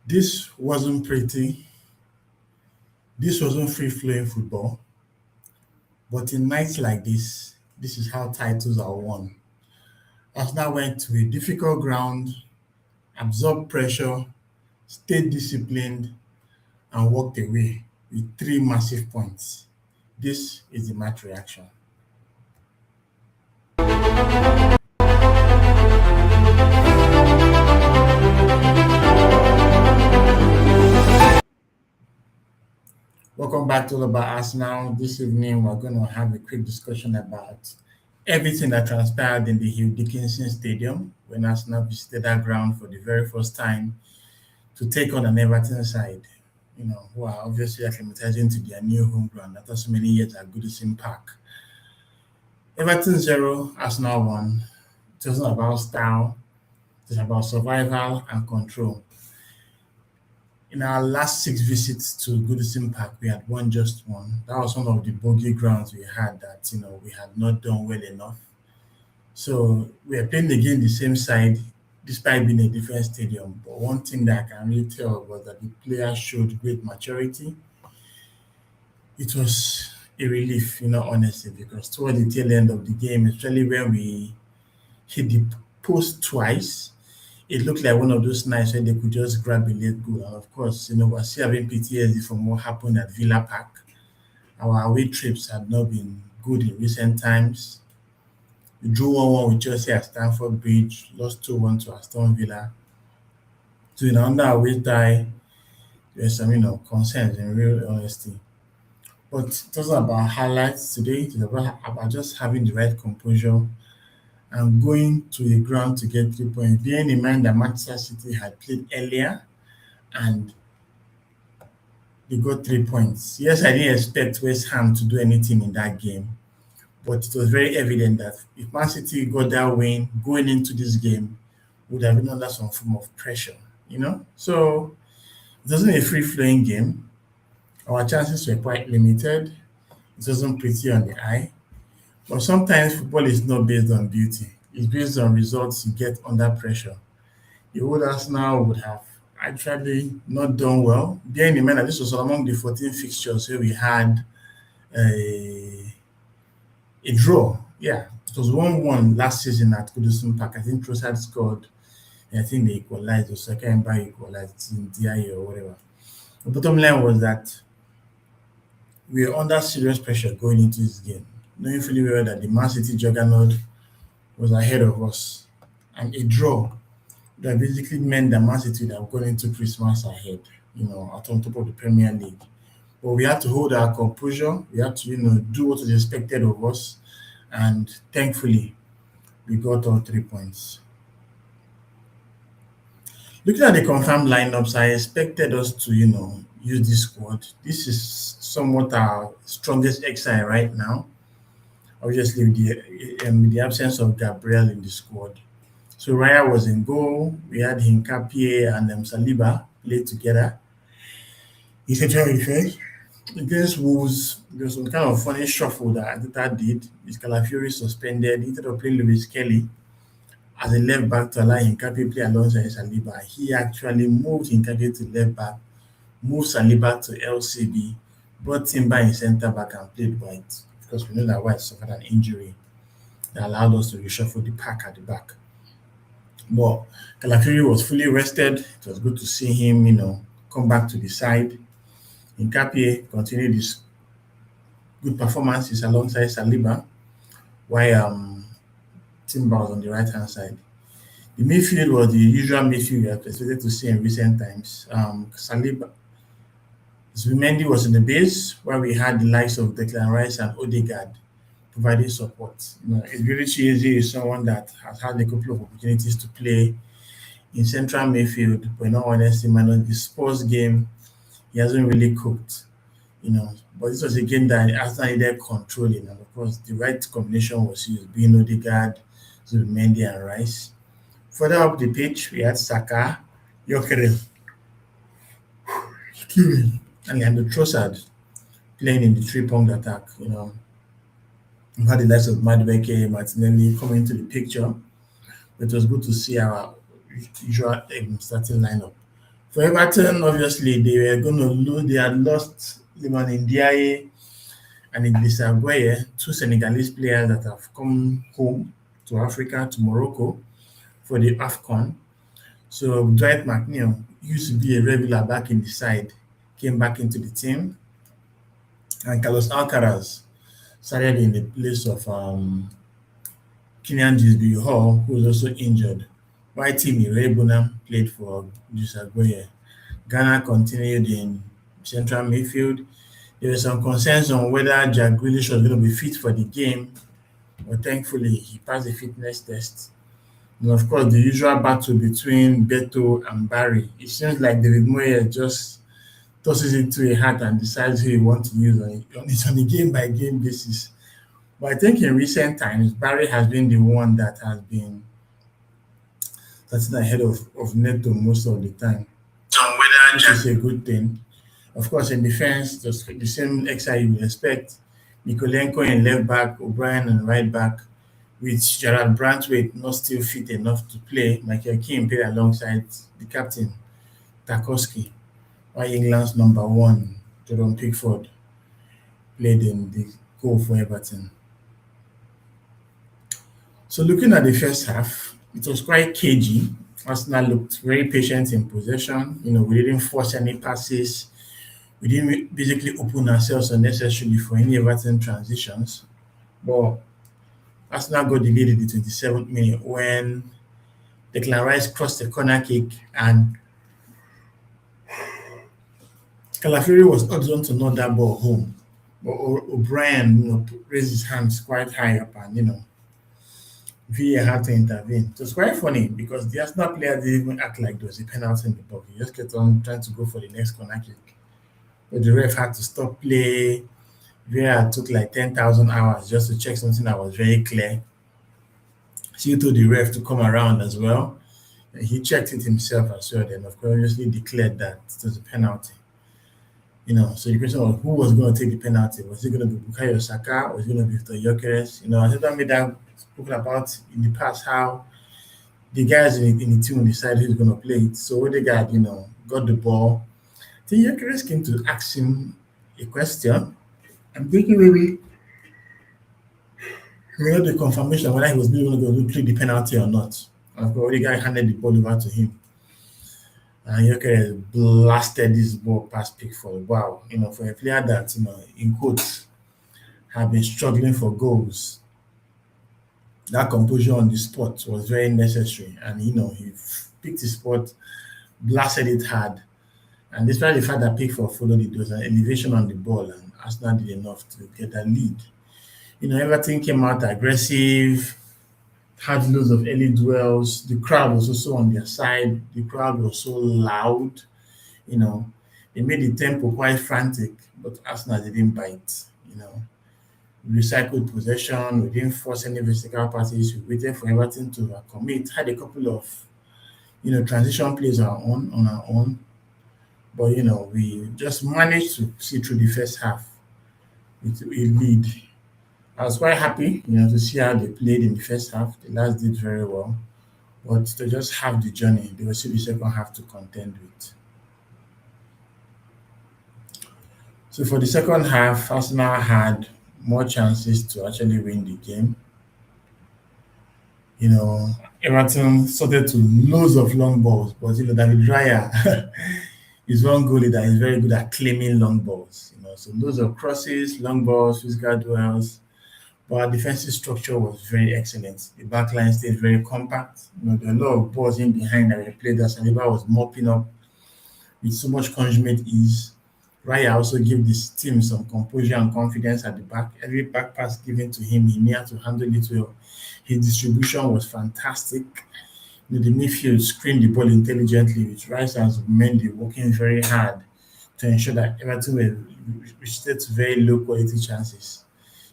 This wasn't pretty. This wasn't free flowing football. But in nights like this is how titles are won. Arsenal went to a difficult ground, absorbed pressure, stayed disciplined, and walked away with three massive points. This is the match reaction. Welcome back to All About Arsenal. This evening, we're going to have a quick discussion about everything that transpired in the Hugh Dickinson Stadium when Arsenal visited that ground for the very first time to take on an Everton side, who are obviously acclimatizing to their new home ground after so many years at Goodison Park. Everton 0, Arsenal 1. It wasn't about style, it was about survival and control. In our last 6 visits to Goodison Park, we had won just one. That was one of the bogey grounds we had that, we had not done well enough. So we are playing again the same side, despite being a different stadium. But one thing that I can really tell was that the players showed great maturity. It was a relief, honestly, because toward the tail end of the game, especially when we hit the post twice, it looked like one of those nights when they could just grab a late goal. And of course, we're still having PTSD from what happened at Villa Park. Our away trips had not been good in recent times. We drew 1-1 with Chelsea at Stamford Bridge, lost 2-1 to Aston Villa. So in under away tie, there's some, concerns in real honesty. But it wasn't about highlights today. It was about just having the right composure and going to the ground to get 3 points. Bearing in mind that Manchester City had played earlier and they got 3 points. Yes, I didn't expect West Ham to do anything in that game, but it was very evident that if Man City got that win going into this game, would have been under some form of pressure. So it wasn't a free-flowing game. Our chances were quite limited. It wasn't pretty on the eye. But sometimes football is not based on beauty. It's based on results you get under pressure. The old Arsenal would have actually not done well. Bearing in mind that this was among the 14 fixtures where we had a draw. Yeah, it was 1-1 last season at Goodison Park. I think Trossard scored, and I think they equalized, or second by equalized in DI or whatever. The bottom line was that we were under serious pressure going into this game, knowing fully well that the Man City juggernaut was ahead of us. And a draw that basically meant that Man City would have gone into Christmas ahead, at on top of the Premier League. But we had to hold our composure. We had to, do what was expected of us. And thankfully, we got all 3 points. Looking at the confirmed lineups, I expected us to, use this squad. This is somewhat our strongest XI right now. Obviously, with the absence of Gabriel in the squad. So Raya was in goal. We had Hinkapie and Saliba play together. In central defense. Against Wolves, there was some kind of funny shuffle that Arteta did. With Calafiori suspended, instead of playing Lewis Kelly as a left back to allow Hinkapie play alongside Saliba, he actually moved Hinkapie to left back, moved Saliba to LCB, brought Timber in centre back and played White, because we know that White suffered an injury that allowed us to reshuffle the pack at the back. But Calafiori was fully rested. It was good to see him, come back to the side. Hinkapie continued his good performances alongside Saliba, while Timber was on the right-hand side. The midfield was the usual midfield we are expected to see in recent times. Saliba, Zubimendi was in the base, where we had the likes of Declan Rice and Odegaard providing support. Ebirichi is someone that has had a couple of opportunities to play in central midfield, but in all honesty, minus the Spurs game, he hasn't really cooked. But this was a game that Arsenal needed controlling, and of course, the right combination was used, being Odegaard, Zubimendi, and Rice. Further up the pitch, we had Saka, Gyökeres, and Leandro Trossard playing in the three-pronged attack. We had the likes of Madueke, Martinelli coming into the picture. It was good to see our usual starting lineup. For Everton, obviously, they were going to lose. They had lost Liman Ndiaye and Idrissa Gueye, two Senegalese players that have come home to Africa, to Morocco, for the AFCON. So Dwight McNeil used to be a regular back in the side, came back into the team, and Carlos Alcaraz started in the place of Kylian Gisby Hall, who was also injured. While Timmy Rebuna played for Dusagueye. Ghana continued in central midfield. There was some concerns on whether Jack Grealish was going to be fit for the game, but thankfully he passed the fitness test. And of course, the usual battle between Beto and Barry. It seems like David Moyes just tosses it to a hat and decides who he wants to use on a game by game basis. But I think in recent times, Barry has been the one that has been starting ahead of Neto most of the time, which is a good thing. Of course, in defense, just the same exercise you would expect. Mikolenko in left back, O'Brien in right back, with Gerard Brantwaite not still fit enough to play. Michael Keane played alongside the captain, Tarkowski, while England's number one, Jordan Pickford, played in the goal for Everton. So looking at the first half, it was quite cagey. Arsenal looked very patient in possession. We didn't force any passes. We didn't basically open ourselves unnecessarily for any Everton transitions. But Arsenal got the lead in the 27th minute when Declan Rice crossed the corner kick and Calafiori was odds-on to knock that ball home. But O'Brien, raised his hands quite high up and, VAR had to intervene. It was quite funny because the Arsenal player didn't even act like there was a penalty in the box. He just kept on trying to go for the next corner kick. But the ref had to stop play. VAR took like 10,000 hours just to check something that was very clear. She told the ref to come around as well. And he checked it himself as well. Then, of course, obviously declared that it was a penalty. So the question was who was going to take the penalty? Was it going to be Bukayo Saka or was it going to be Victor Gyökeres? Arteta made that spoken about in the past how the guys in the team decide who's going to play it. So Odegaard, got the ball. Then Gyökeres came to ask him a question. I'm thinking maybe we got the confirmation whether he was really going to play the penalty or not. And of course, Odegaard handed the ball over to him. And Gyökeres blasted this ball past Pickford. Wow, for a player that, in quotes, have been struggling for goals, that composure on the spot was very necessary. And, he picked his spot, blasted it hard. And despite the fact that Pickford followed it, there was an elevation on the ball, and Arsenal did enough to get that lead. Everything came out aggressive, had loads of early duels. The crowd was also on their side. The crowd was so loud. They made the tempo quite frantic, but Arsenal didn't bite. We recycled possession. We didn't force any physical passes. We waited for Everton to commit. Had a couple of, transition plays on our own. But, we just managed to see through the first half with a lead. I was quite happy, to see how they played in the first half. The lads did very well. But to just have the journey, they will see the second half to contend with. So for the second half, Arsenal had more chances to actually win the game. Everton started to loads of long balls, but David Raya is one goalie that is very good at claiming long balls. So loads of crosses, long balls, physical duels. But our defensive structure was very excellent. The back line stayed very compact. There were a lot of balls in behind that were played that Saliba was mopping up with so much consummate ease. Raya also gave this team some composure and confidence at the back. Every back pass given to him, he knew how to handle it well. His distribution was fantastic. The midfield screened the ball intelligently, with Rice and Mendy working very hard to ensure that Everton were restricted to very low quality chances.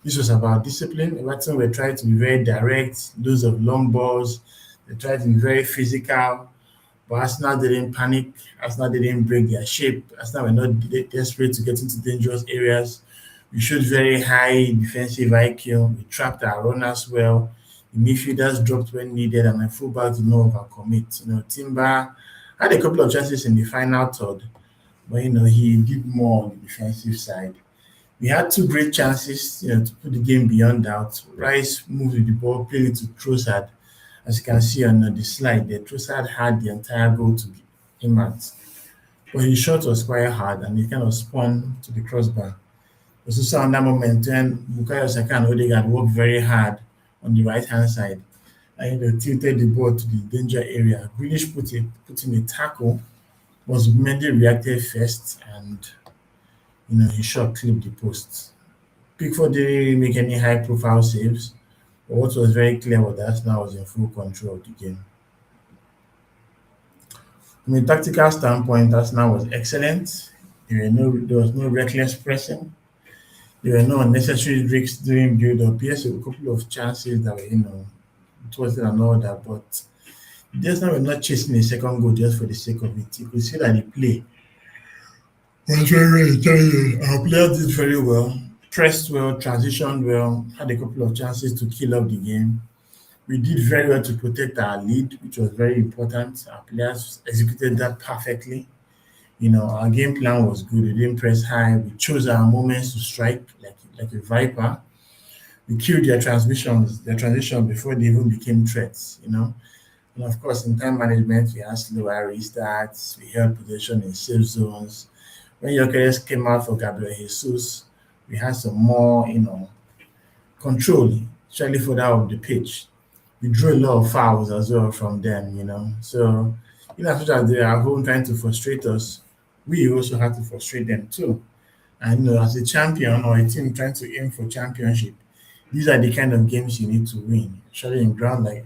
This was about discipline. Everton were trying to be very direct, loads of long balls. They tried to be very physical. But Arsenal didn't panic. Arsenal didn't break their shape. Arsenal were not desperate to get into dangerous areas. We showed very high defensive IQ. We trapped our runners well. The midfielders dropped when needed, and my fullbacks did not overcommit. Timber Had a couple of chances in the final third, but he did more on the defensive side. We had two great chances, to put the game beyond doubt. Rice moved with the ball, played it to Trossard. As you can see on the slide there, Trossard had the entire goal to him at. But his shot was quite hard and he kind of spun to the crossbar. There's also on that moment when Bukayo Saka and Odegaard worked very hard on the right hand side. And tilted the ball to the danger area. Grealish put in a tackle, was Mendy reacted first and his shot clipped the post. Pickford didn't really make any high profile saves, but what was very clear was that Arsenal was in full control of the game. From a tactical standpoint, Arsenal was excellent. There was no reckless pressing. There were no unnecessary risks during build-up. Yes, a couple of chances that were, towards it and all that, but Arsenal were not chasing a second goal just for the sake of it. You could see that the play was very intelligent. Our players did very well, pressed well, transitioned well, had a couple of chances to kill off the game. We did very well to protect our lead, which was very important. Our players executed that perfectly. Our game plan was good. We didn't press high. We chose our moments to strike like a viper. We killed their transition before they even became threats. And of course, in time management, we had slower restarts. We held possession in safe zones. When Gyökeres came out for Gabriel Jesus, we had some more, control, especially further up the pitch. We drew a lot of fouls as well from them. So, as much as they are home trying to frustrate us, we also had to frustrate them too. And as a champion or a team trying to aim for championship, these are the kind of games you need to win. Especially in ground like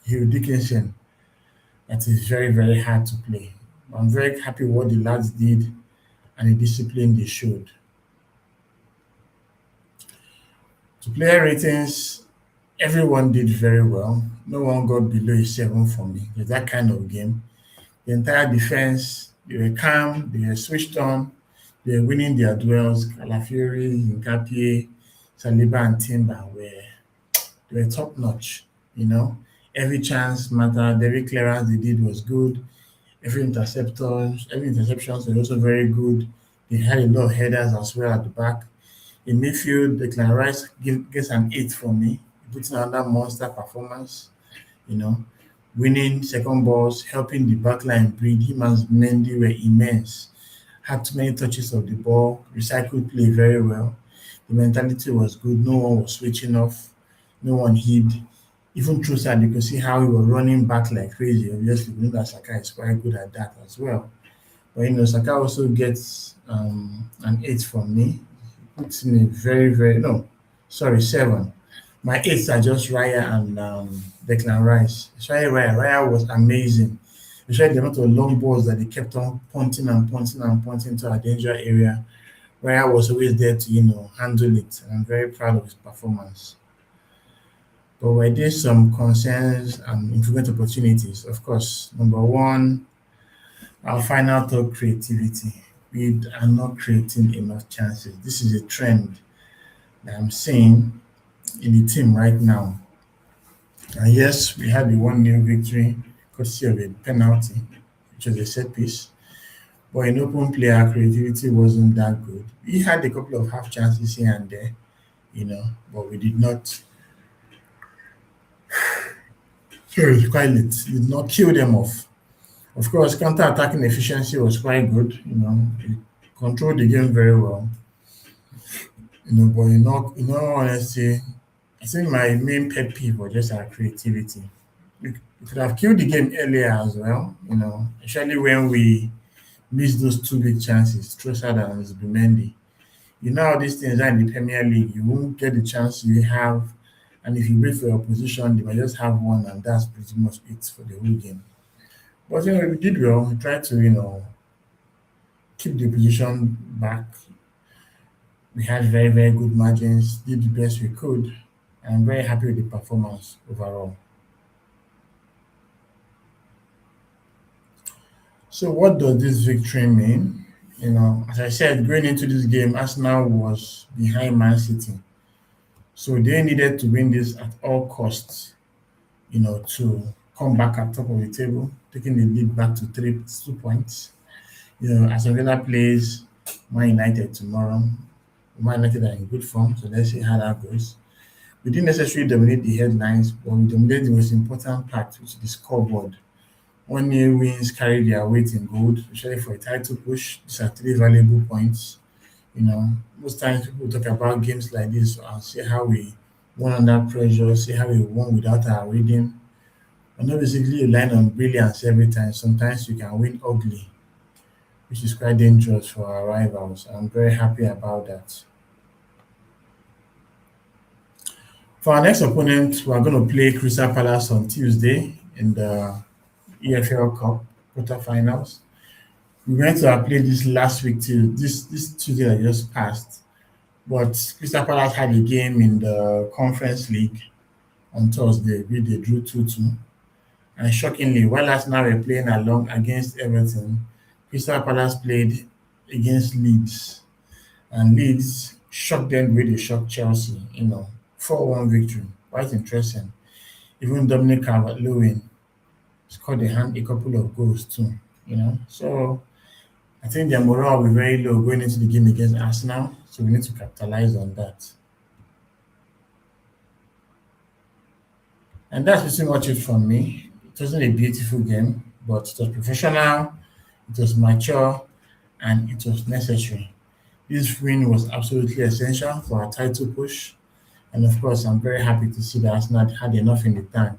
Hugh Dickinson, that is very, very hard to play. I'm very happy what the lads did and the discipline they showed. To player ratings, everyone did very well. No one got below a 7 for me. It's that kind of game. The entire defense, they were calm, they were switched on, they were winning their duels. Calafiori, Nkapie, Saliba, and Timber were top notch. Every chance mattered, every clearance they did was good. Every interceptions were also very good. They had a lot of headers as well at the back. In midfield, Declan Rice gets an 8 from me. He puts in another monster performance, you know, winning second balls, helping the backline breathe. Him and Mendy were immense. Had too many touches of the ball, recycled play very well. The mentality was good. No one was switching off. No one hid. Even Trossard, you could see how he was running back like crazy. Obviously, we know that Saka is quite good at that as well. But Saka also gets an 8 from me. He puts in a very, very no, sorry, 7. My eights are just Raya and Declan Rice. Especially Raya was amazing. Especially the amount of long balls that they kept on punting and punting and punting to our danger area. Raya was always there to, handle it. And I'm very proud of his performance. But were there some concerns and improvement opportunities? Of course, number one, our final thought creativity. We are not creating enough chances. This is a trend that I'm seeing in the team right now. And yes, we had the 1-0 victory, courtesy of a penalty, which was a set piece. But in open play, our creativity wasn't that good. We had a couple of half chances here and there, but we did not. Sorry, quite late. Did not kill them off. Of course, counter-attacking efficiency was quite good. We controlled the game very well. But in all honesty, I think my main pet peeve was just our creativity. We could have killed the game earlier as well. Especially when we missed those two big chances, Trossard and Zubimendi. How these things are in the Premier League. You won't get the chance you have, and if you wait for your opposition, they might just have one, and that's pretty much it for the whole game. But we did well. We tried to keep the position back. We had very, very good margins, did the best we could. I'm very happy with the performance overall. So what does this victory mean? As I said, going into this game, Arsenal was behind Man City. So they needed to win this at all costs, to come back at top of the table, taking the lead back to 2 points. As Villa plays Man United tomorrow, Man United are in good form, so let's see how that goes. We didn't necessarily dominate the headlines, but we dominated the most important part, which is the scoreboard. One new wins carry their weight in gold, especially for a title push. These are three valuable points. Most times people talk about games like this and see how we won under pressure, see how we won without our reading. And not basically you line on brilliance every time. Sometimes you can win ugly, which is quite dangerous for our rivals. I'm very happy about that. For our next opponent, we are going to play Crystal Palace on Tuesday in the EFL Cup quarterfinals. We went to play this last week till this Tuesday that just passed. But Crystal Palace had a game in the Conference League on Thursday, which they drew 2-2. And shockingly, while Arsenal were playing along against Everton, Crystal Palace played against Leeds. And Leeds shocked them the way they shocked Chelsea, 4-1 victory. Quite interesting. Even Dominic Calvert-Lewin scored a couple of goals too. So I think their morale will be very low going into the game against Arsenal. So we need to capitalize on that. And that's pretty much it from me. It wasn't a beautiful game, but it was professional, it was mature, and it was necessary. This win was absolutely essential for our title push. And of course, I'm very happy to see that Arsenal had enough in the tank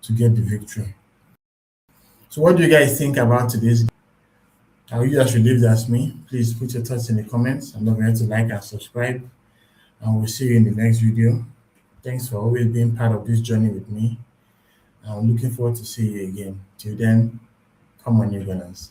to get the victory. So, what do you guys think about today's game? Are you as relieved as me? Please put your thoughts in the comments and don't forget to like and subscribe. And we'll see you in the next video. Thanks for always being part of this journey with me. I'm looking forward to see you again. Till then, come on, you gunners.